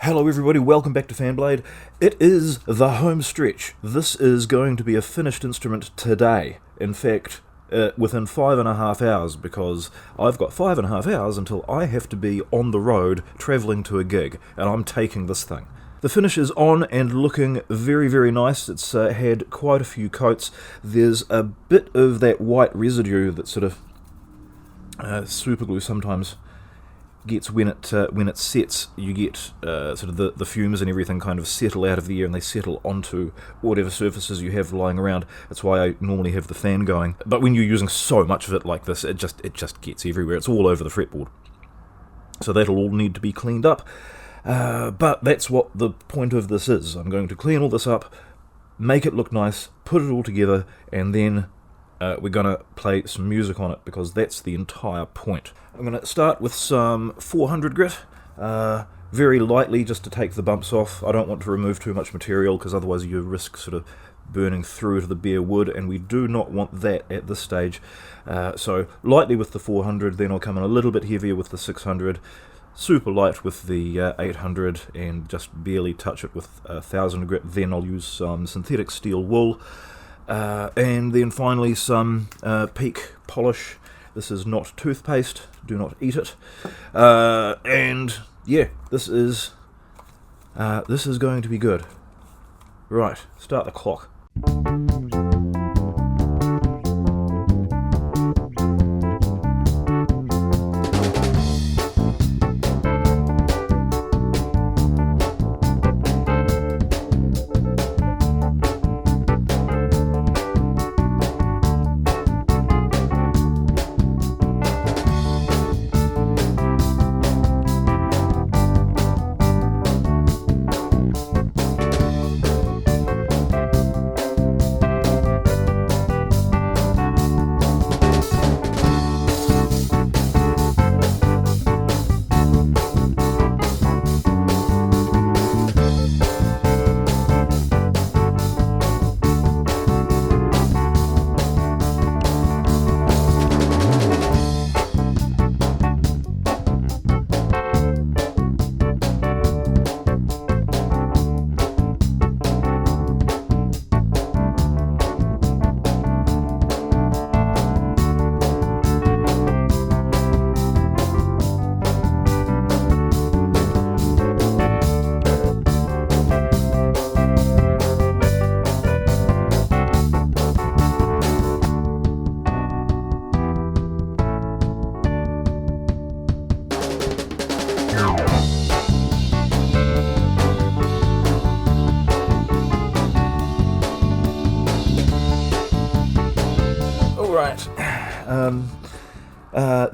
Hello everybody, welcome back to Fanblade. It is the home stretch. This is going to be a finished instrument today. In fact, within 5.5 hours, because I've got 5.5 hours until I have to be on the road travelling to a gig, and I'm taking this thing. The finish is on and looking very, very nice. It's had quite a few coats. There's a bit of that white residue that sort of superglue sometimes gets when it sets. You get sort of the fumes and everything kind of settle out of the air, and they settle onto whatever surfaces you have lying around. That's why I normally have the fan going. But when you're using so much of it like this, it just gets everywhere. It's all over the fretboard. So that'll all need to be cleaned up. But that's what the point of this is. I'm going to clean all this up, make it look nice, put it all together, and then we're going to play some music on it, because that's the entire point. I'm going to start with some 400 grit, very lightly, just to take the bumps off. I don't want to remove too much material, because otherwise you risk sort of burning through to the bare wood, and we do not want that at this stage. So lightly with the 400, then I'll come in a little bit heavier with the 600, super light with the 800, and just barely touch it with 1000 grit. Then I'll use some synthetic steel wool. And then finally some peak polish. This is not toothpaste, do not eat it. And yeah, this is going to be good. Right, start the clock.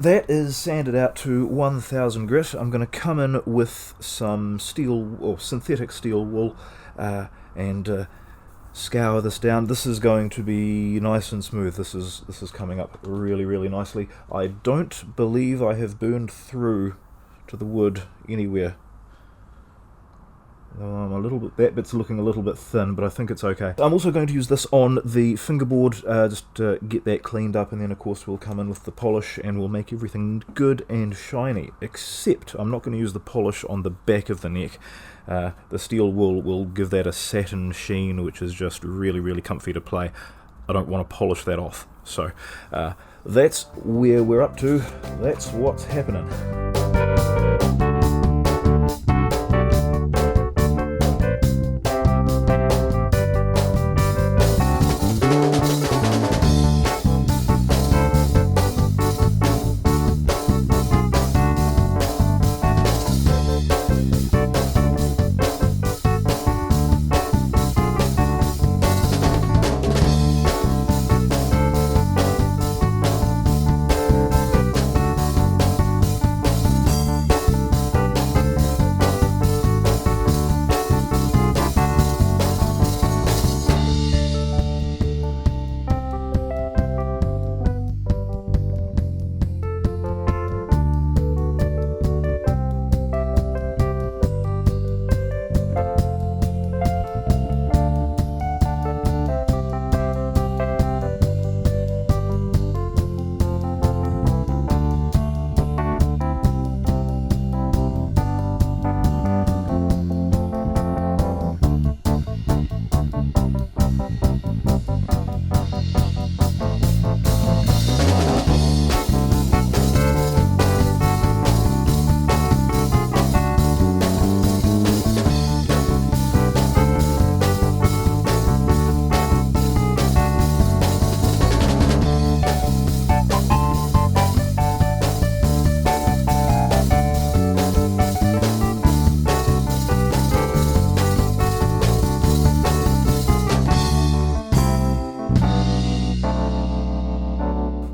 That is sanded out to 1000 grit. I'm going to come in with some steel or synthetic steel wool and scour this down. This is going to be nice and smooth. This is coming up really, really nicely. I don't believe I have burned through to the wood anywhere. That bit's looking a little bit thin, but I think it's okay. I'm also going to use this on the fingerboard, just to get that cleaned up, and then of course we'll come in with the polish and we'll make everything good and shiny, except I'm not going to use the polish on the back of the neck. The steel wool will give that a satin sheen, which is just really, really comfy to play. I don't want to polish that off. So that's where we're up to. That's what's happening.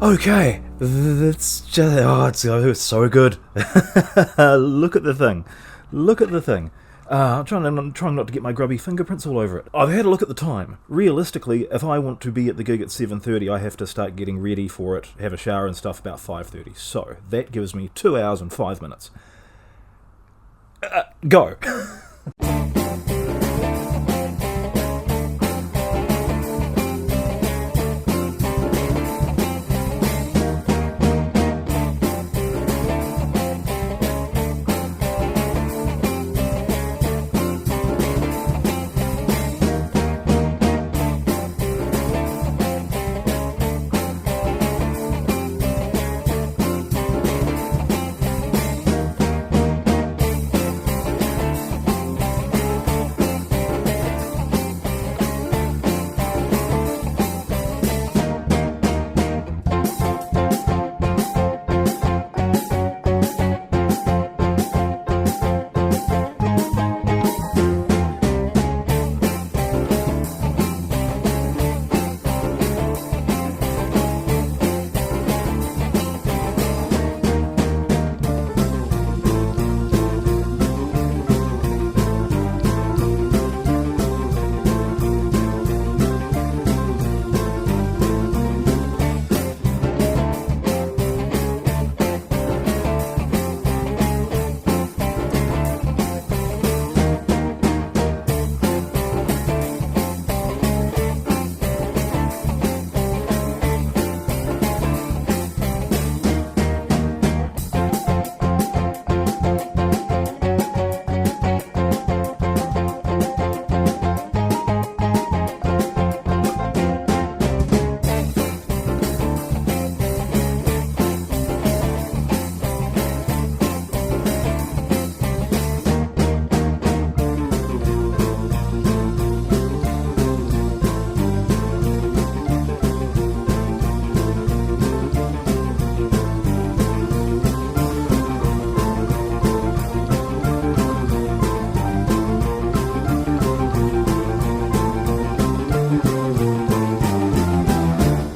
Okay, that's just, it's so good. Look at the thing. Look at the thing. I'm trying not to get my grubby fingerprints all over it. I've had a look at the time. Realistically, if I want to be at the gig at 7:30, I have to start getting ready for it, have a shower and stuff about 5:30. So that gives me 2 hours and 5 minutes. Go.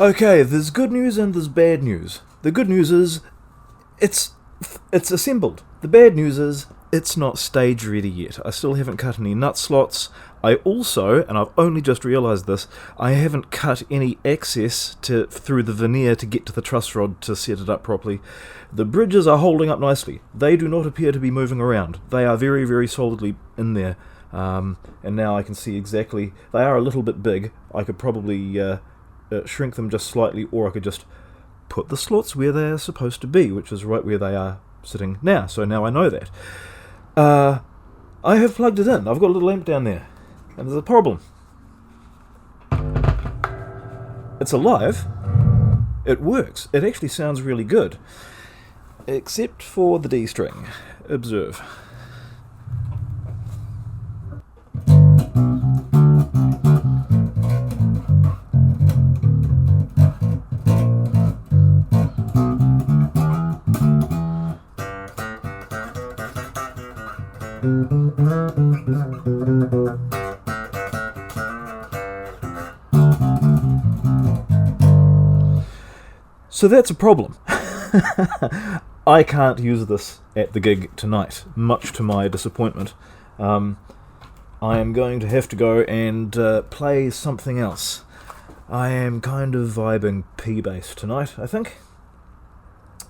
Okay, there's good news and there's bad news. The good news is it's assembled. The bad news is it's not stage ready yet. I still haven't cut any nut slots. I also, and I've only just realised this, I haven't cut any access through the veneer to get to the truss rod to set it up properly. The bridges are holding up nicely. They do not appear to be moving around. They are very, very solidly in there. And now I can see exactly, they are a little bit big. I could probably shrink them just slightly, or I could just put the slots where they are supposed to be, which is right where they are sitting now. So now I know that. I have plugged it in. I've got a little lamp down there, and there's a problem. It's alive. It works. It actually sounds really good, except for the D string. Observe. So that's a problem. I can't use this at the gig tonight, much to my disappointment. I am going to have to go and play something else. I am kind of vibing P-bass tonight, I think,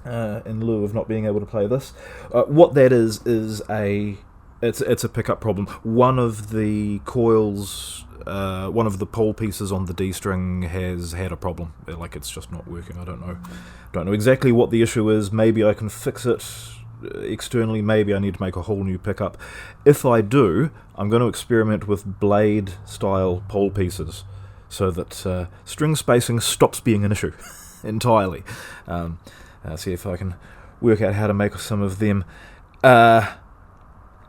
in lieu of not being able to play this. What that is it's a pickup problem. One of the coils, one of the pole pieces on the D string has had a problem. Like, it's just not working. I don't know exactly what the issue is. Maybe I can fix it externally. Maybe I need to make a whole new pickup. If I do, I'm going to experiment with blade style pole pieces so that string spacing stops being an issue entirely. See if I can work out how to make some of them.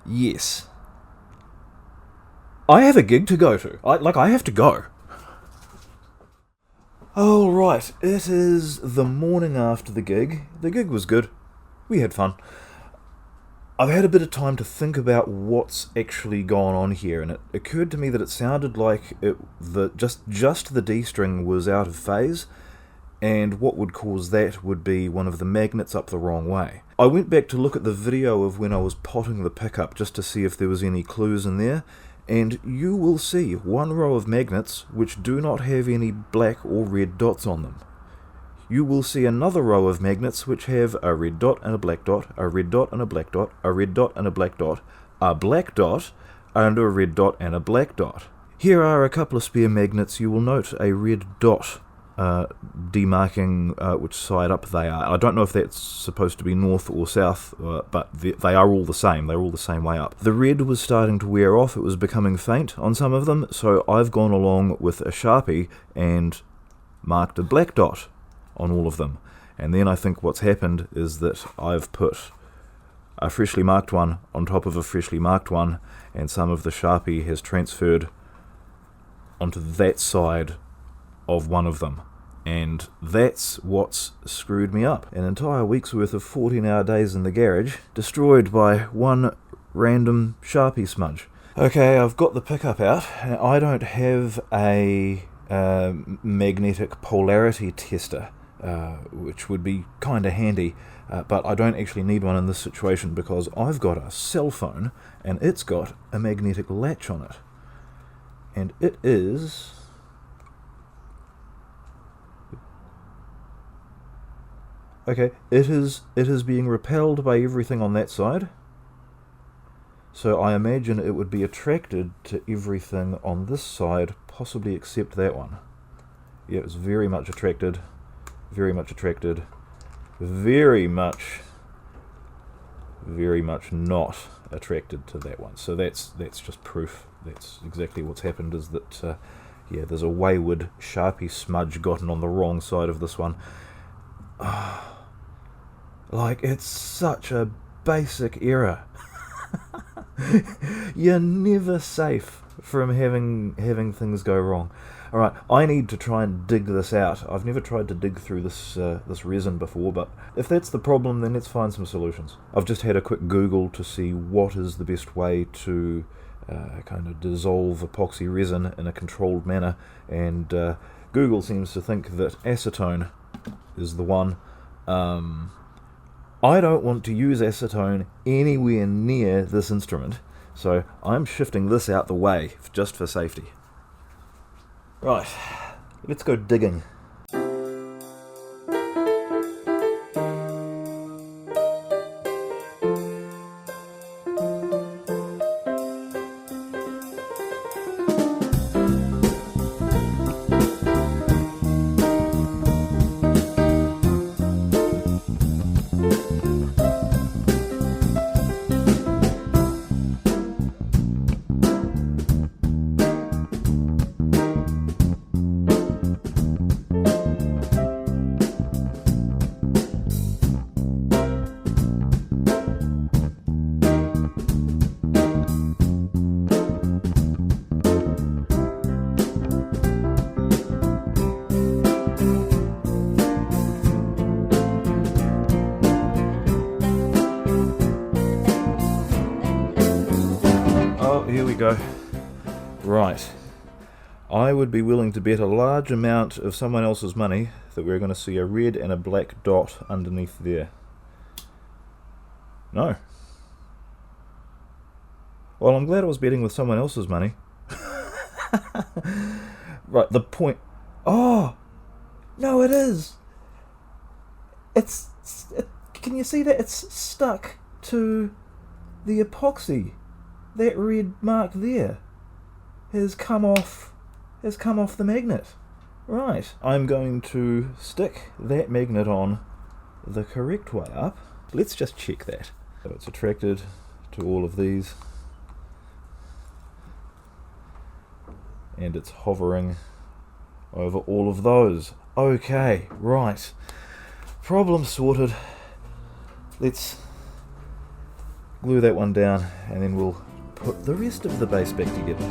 Yes. I have a gig to go to. I have to go. Alright, it is the morning after the gig. The gig was good. We had fun. I've had a bit of time to think about what's actually gone on here, and it occurred to me that it sounded like just the D string was out of phase, and what would cause that would be one of the magnets up the wrong way. I went back to look at the video of when I was potting the pickup just to see if there was any clues in there, and you will see one row of magnets which do not have any black or red dots on them. You will see another row of magnets which have a red dot and a black dot, a red dot and a black dot, a red dot and a black dot, a black dot, and a red dot and a black dot. Here are a couple of spare magnets. You will note a red dot demarking which side up they are. I don't know if that's supposed to be north or south, but they are all the same. They're all the same way up. The red was starting to wear off. It was becoming faint on some of them, so I've gone along with a Sharpie and marked a black dot on all of them. And then I think what's happened is that I've put a freshly marked one on top of a freshly marked one, and some of the Sharpie has transferred onto that side of one of them. And that's what's screwed me up. An entire week's worth of 14-hour days in the garage, destroyed by one random Sharpie smudge. Okay, I've got the pickup out. I don't have a magnetic polarity tester, which would be kind of handy, but I don't actually need one in this situation because I've got a cell phone and it's got a magnetic latch on it. And it is... okay, it is being repelled by everything on that side. So I imagine it would be attracted to everything on this side, possibly except that one. Yeah, it's very much attracted, very much attracted, very much not attracted to that one. So that's just proof. That's exactly what's happened, is that, yeah, there's a wayward Sharpie smudge gotten on the wrong side of this one. Like, it's such a basic error. You're never safe from having things go wrong. Alright, I need to try and dig this out. I've never tried to dig through this resin before, but if that's the problem, then let's find some solutions. I've just had a quick Google to see what is the best way to kind of dissolve epoxy resin in a controlled manner, and Google seems to think that acetone is the one. I don't want to use acetone anywhere near this instrument, so I'm shifting this out the way just for safety. Right, let's go digging. Here we go. Right. I would be willing to bet a large amount of someone else's money that we're going to see a red and a black dot underneath there. No. Well, I'm glad I was betting with someone else's money. Right, the point... Oh! No, it is! Can you see that? It's stuck to the epoxy. That red mark there has come off the magnet. Right, I'm going to stick that magnet on the correct way up. Let's just check that. So it's attracted to all of these, and it's hovering over all of those. Okay, right. Problem sorted. Let's glue that one down, and then we'll put the rest of the base back together.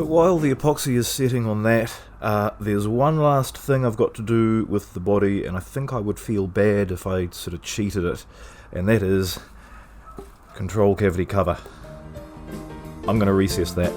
So while the epoxy is setting on that, there's one last thing I've got to do with the body, and I think I would feel bad if I sort of cheated it, and that is control cavity cover. I'm going to recess that.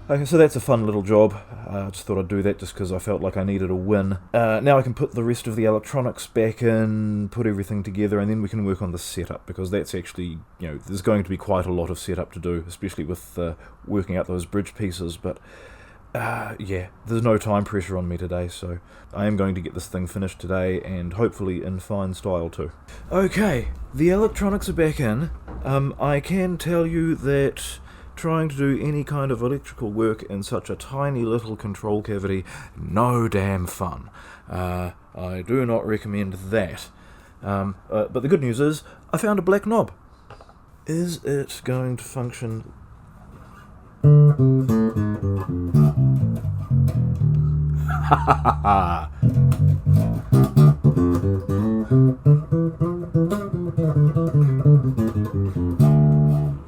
Okay, so that's a fun little job. I just thought I'd do that just because I felt like I needed a win. Now I can put the rest of the electronics back in, put everything together, and then we can work on the setup, because that's actually, there's going to be quite a lot of setup to do, especially with working out those bridge pieces, but yeah, there's no time pressure on me today, so I am going to get this thing finished today, and hopefully in fine style too. Okay, the electronics are back in. I can tell you that trying to do any kind of electrical work in such a tiny little control cavity, no damn fun. I do not recommend that. But the good news is, I found a black knob. Is it going to function?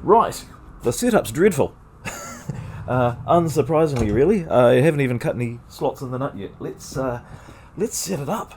Right. The setup's dreadful. Unsurprisingly, really. I haven't even cut any slots in the nut yet. Let's set it up.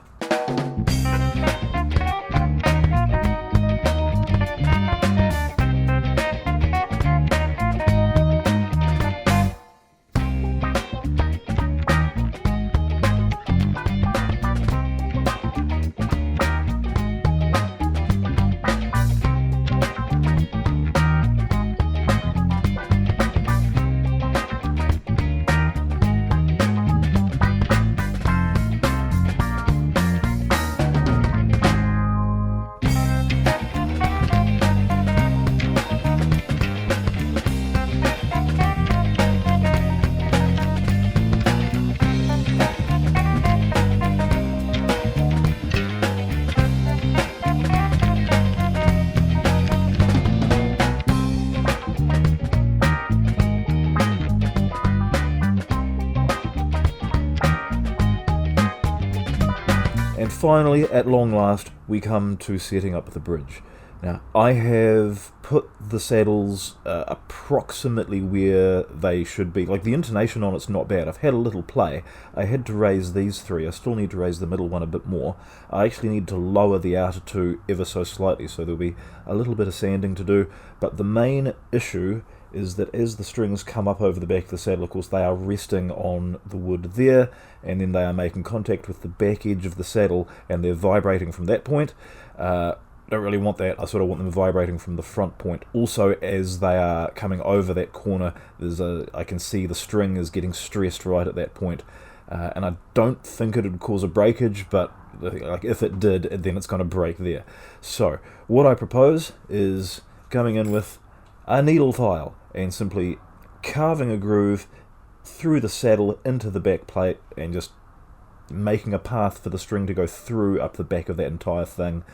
And finally, at long last, we come to setting up the bridge. Now, I have put the saddles approximately where they should be. Like, the intonation on it's not bad. I've had a little play. I had to raise these three. I still need to raise the middle one a bit more. I actually need to lower the outer two ever so slightly, so there'll be a little bit of sanding to do. But the main issue is that as the strings come up over the back of the saddle, of course, they are resting on the wood there, and then they are making contact with the back edge of the saddle, and they're vibrating from that point. Don't really want that. I sort of want them vibrating from the front point. Also, as they are coming over that corner, I can see the string is getting stressed right at that point. And I don't think it would cause a breakage, but like if it did, then it's going to break there. So, what I propose is coming in with a needle file and simply carving a groove through the saddle into the back plate and just making a path for the string to go through up the back of that entire thing.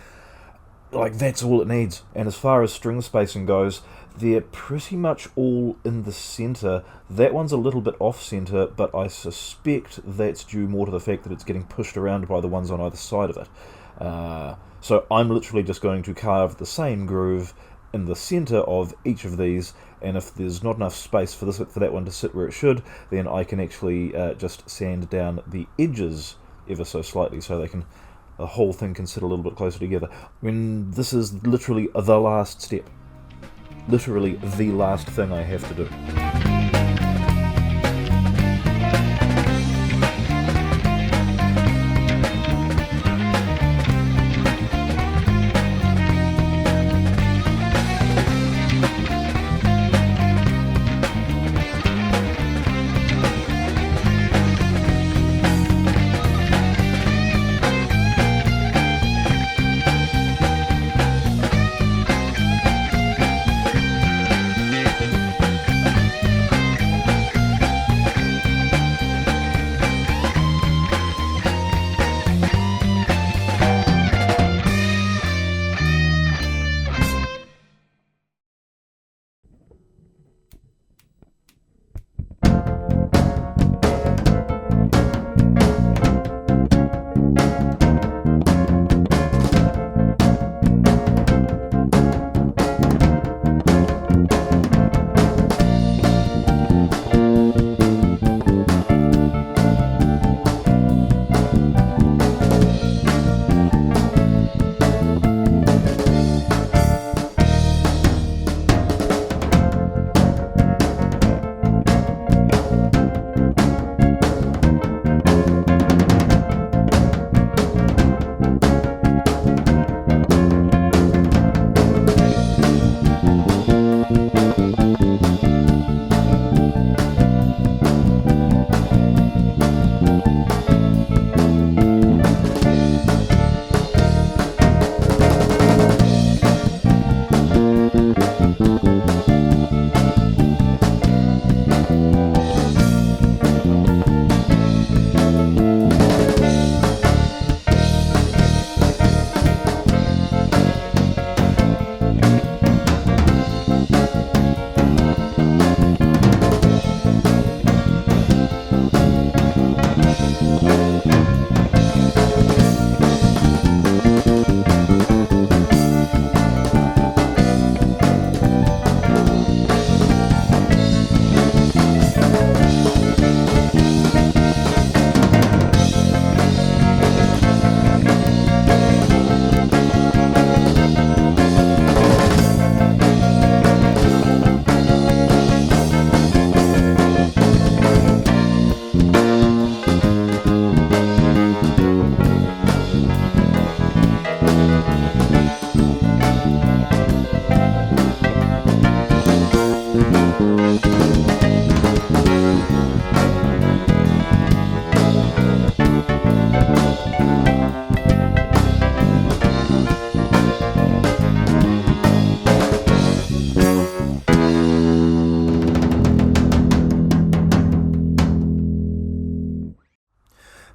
Like, that's all it needs. And as far as string spacing goes, they're pretty much all in the centre. That one's a little bit off-centre, but I suspect that's due more to the fact that it's getting pushed around by the ones on either side of it. So I'm literally just going to carve the same groove in the centre of each of these, and if there's not enough space for that one to sit where it should, then I can actually just sand down the edges ever so slightly so they can the whole thing can sit a little bit closer together. When this is literally the last step. Literally the last thing I have to do.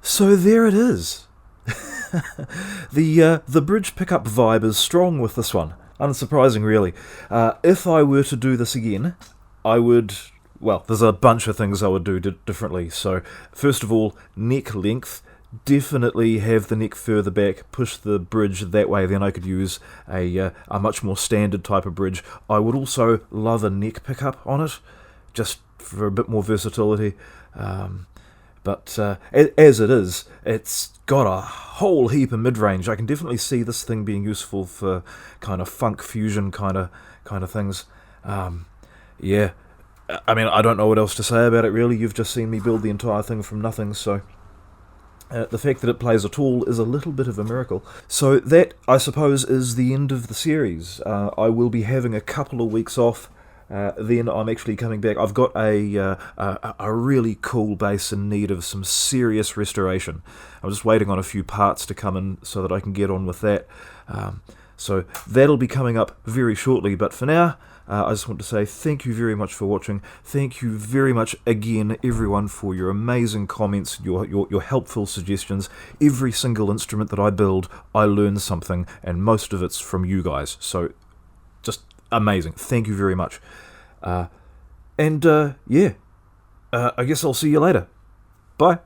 So there it is. The bridge pickup vibe is strong with this one. Unsurprising, really. If I were to do this again, I would... Well, there's a bunch of things I would do differently. So, first of all, neck length. Definitely have the neck further back, push the bridge that way, then I could use a much more standard type of bridge. I would also love a neck pickup on it, just for a bit more versatility. But as it is, it's got a whole heap of mid-range. I can definitely see this thing being useful for kind of funk fusion kind of things. Yeah, I mean, I don't know what else to say about it, really. You've just seen me build the entire thing from nothing, so... the fact that it plays at all is a little bit of a miracle. So that, I suppose, is the end of the series. I will be having a couple of weeks off. Then I'm actually coming back. I've got a really cool bass in need of some serious restoration. I'm just waiting on a few parts to come in so that I can get on with that. So that'll be coming up very shortly. But for now, I just want to say thank you very much for watching. Thank you very much again, everyone, for your amazing comments, your helpful suggestions. Every single instrument that I build, I learn something, and most of it's from you guys. So just amazing. Thank you very much. Yeah, I guess I'll see you later. Bye.